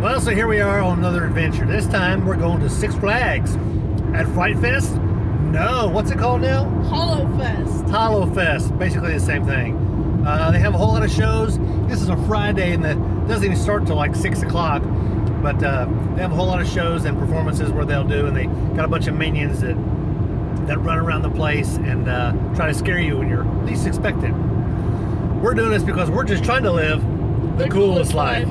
Well, so here we are on another adventure. This time we're going to Six Flags at FrightFest. No, what's it called now? HalloFest. HalloFest, basically the same thing. They have a whole lot of shows. This is a Friday and it doesn't even start till like 6 o'clock. But they have a whole lot of shows and performances where they'll do, and they got a bunch of minions that run around the place and try to scare you when you're least expected. We're doing this because we're just trying to live the coolest life.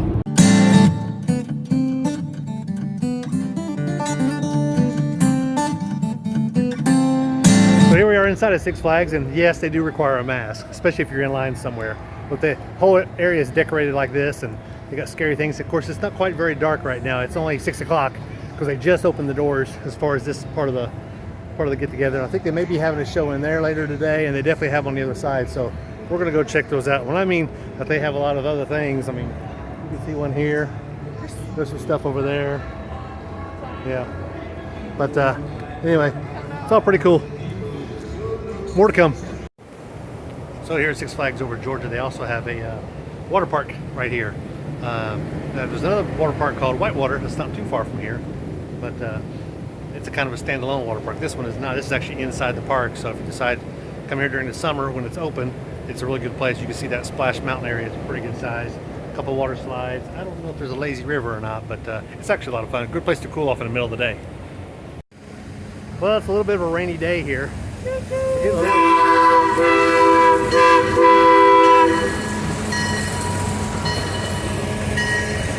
So here we are inside of Six Flags, and yes, they do require a mask, especially if you're in line somewhere. But the whole area is decorated like this, and they got scary things. Of course, it's not quite very dark right now. It's only 6 o'clock because they just opened the doors as far as this part of the get-together. I think they may be having a show in there later today, and they definitely have on the other side. So we're gonna go check those out. When I mean that they have a lot of other things, I mean, you can see one here. There's some stuff over there. Yeah. But anyway, it's all pretty cool. More to come. So here at Six Flags over Georgia, they also have a water park right here. There's another water park called Whitewater that's not too far from here, but it's a kind of a standalone water park. This one is not. This is actually inside the park, so if you decide to come here during the summer when it's open, it's a really good place. You can see that Splash Mountain area. It's pretty good size. A couple water slides. I don't know if there's a lazy river or not, but it's actually a lot of fun. A good place to cool off in the middle of the day. Well, it's a little bit of a rainy day here. The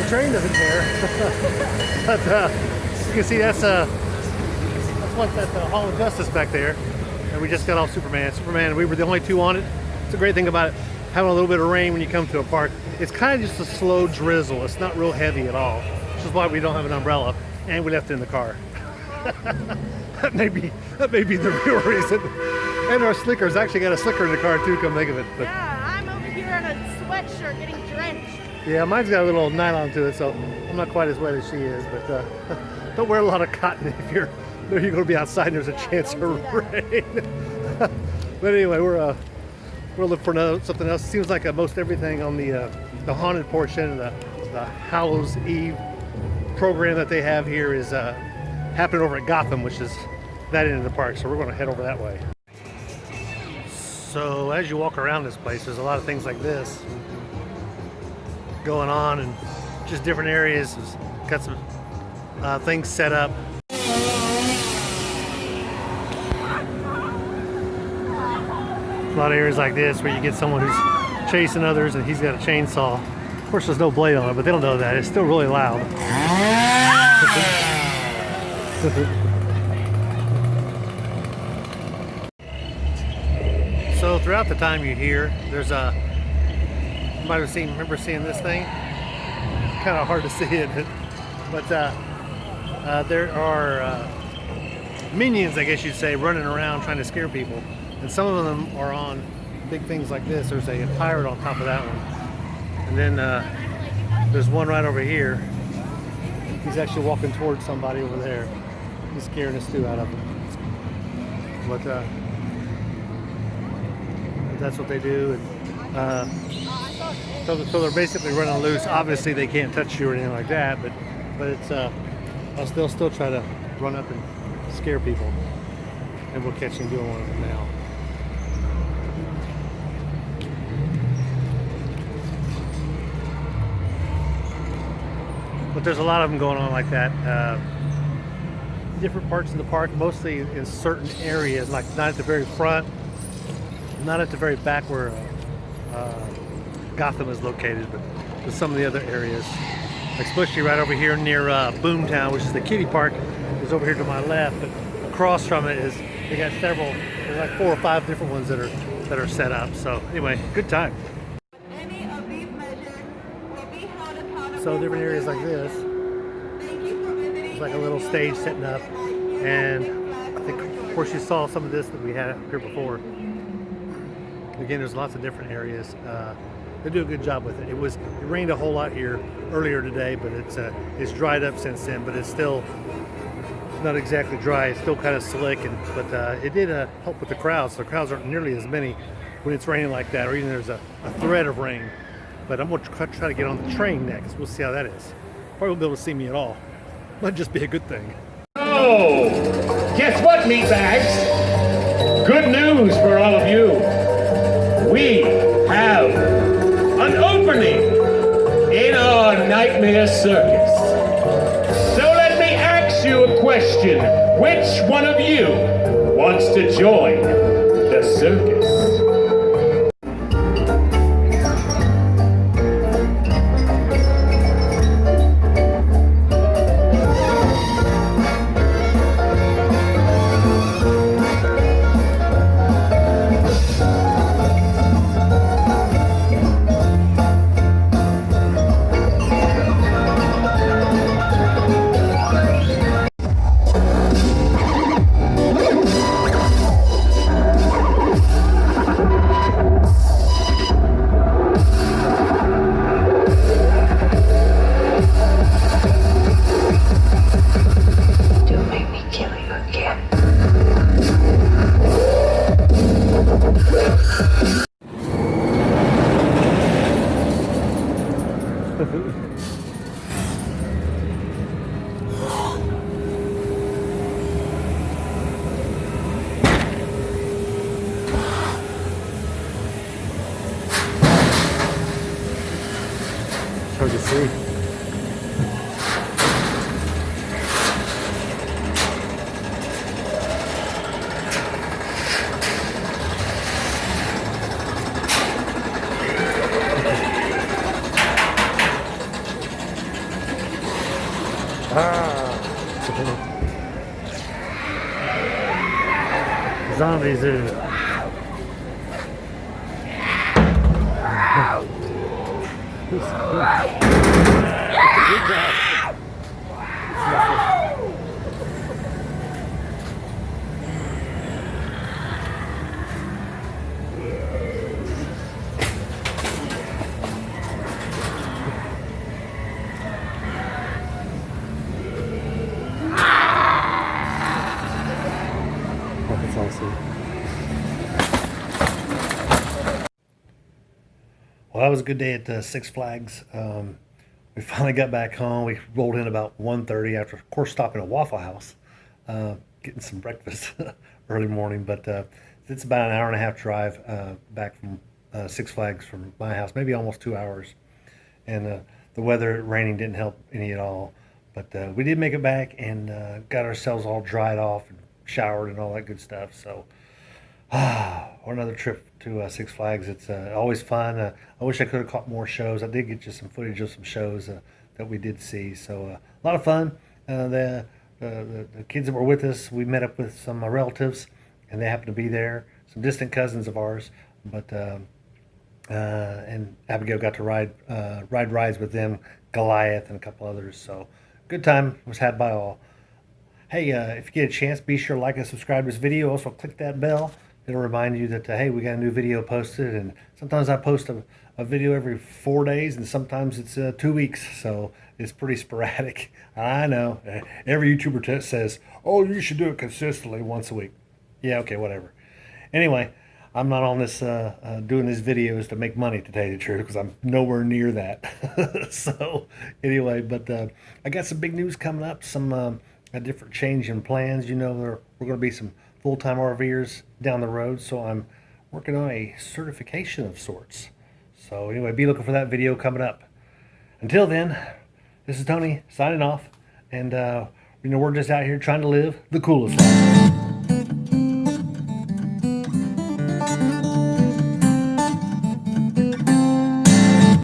train doesn't care. But you can see that's what's at the Hall of Justice back there. And we just got off Superman, we were the only two on it. It's a great thing about it, having a little bit of rain when you come to a park. It's kind of just a slow drizzle. It's not real heavy at all, which is why we don't have an umbrella, and we left it in the car. that may be the real reason. And our slicker's actually got a slicker in the car too, come think of it. But yeah, I'm over here in a sweatshirt getting drenched. yeah, mine's got a little nylon to it, so I'm not quite as wet as she is. But don't wear a lot of cotton if you're going to be outside and there's a chance of rain. But anyway, we're looking for something else. It seems like most everything on the haunted portion of the Hallows Eve program that they have here is happening over at Gotham, which is that end of the park. So we're going to head over that way. So as you walk around this place, there's a lot of things like this going on, and just different areas. It's got some things set up. A lot of areas like this where you get someone who's chasing others and he's got a chainsaw. Of course, there's no blade on it, but they don't know that. It's still really loud. So throughout the time you're here, there's you might have remember seeing this thing? It's kind of hard to see it, but there are minions, I guess you'd say, running around trying to scare people. And some of them are on big things like this. There's a pirate on top of that one. And then there's one right over here. He's actually walking towards somebody over there. He's scaring the stew out of him. But that's what they do. And, so they're basically running loose. Obviously they can't touch you or anything like that, but it's they'll still try to run up and scare people. And we'll catch them doing one of them now. But there's a lot of them going on like that. Different parts of the park, mostly in certain areas, like not at the very front, not at the very back where Gotham is located, but some of the other areas, especially right over here near Boomtown, which is the kiddie park, is over here to my left. But across from it is they got several. There's like 4 or 5 different ones that are set up. So anyway, good time. So different areas like this, it's like a little stage setting up, and I think, of course, you saw some of this that we had up here before. Again, there's lots of different areas. They do a good job with it. It rained a whole lot here earlier today, but it's dried up since then. But it's still not exactly dry. It's still kind of slick, but it did help with the crowds. The crowds aren't nearly as many when it's raining like that, or even there's a threat of rain. But I'm going to try to get on the train next. We'll see how that is. Probably won't be able to see me at all. Might just be a good thing. Oh, guess what, meatbags? Good news for all of you. We have an opening in our nightmare circus. So let me ask you a question. Which one of you wants to join the circus? Hard to see. Zombie zoo. Good job. That's awesome. Well, that was a good day at Six Flags. We finally got back home. We rolled in about 1:30 after, of course, stopping at Waffle House, getting some breakfast early morning. But it's about an hour and a half drive back from Six Flags from my house, maybe almost 2 hours. And the weather, raining, didn't help any at all. But we did make it back and got ourselves all dried off and showered and all that good stuff. So another trip to Six Flags. It's always fun. I wish I could have caught more shows. I did get you some footage of some shows that we did see. So a lot of fun. The kids that were with us, we met up with some relatives, and they happened to be there. Some distant cousins of ours, but and Abigail got to ride rides with them, Goliath and a couple others. So good time was had by all. Hey, if you get a chance, be sure to like and subscribe to this video. Also, click that bell. It'll remind you that, hey, we got a new video posted. And sometimes I post a video every 4 days, and sometimes it's 2 weeks. So it's pretty sporadic. I know. Every YouTuber says, oh, you should do it consistently once a week. Yeah, okay, whatever. Anyway, I'm not on this doing these videos to make money, to tell you the truth, because I'm nowhere near that. So anyway, but I got some big news coming up, some a different change in plans. You know, we're going to be some full-time RVers down the road, so I'm working on a certification of sorts. So anyway, be looking for that video coming up. Until then, this is Tony signing off, and we're just out here trying to live the coolest life.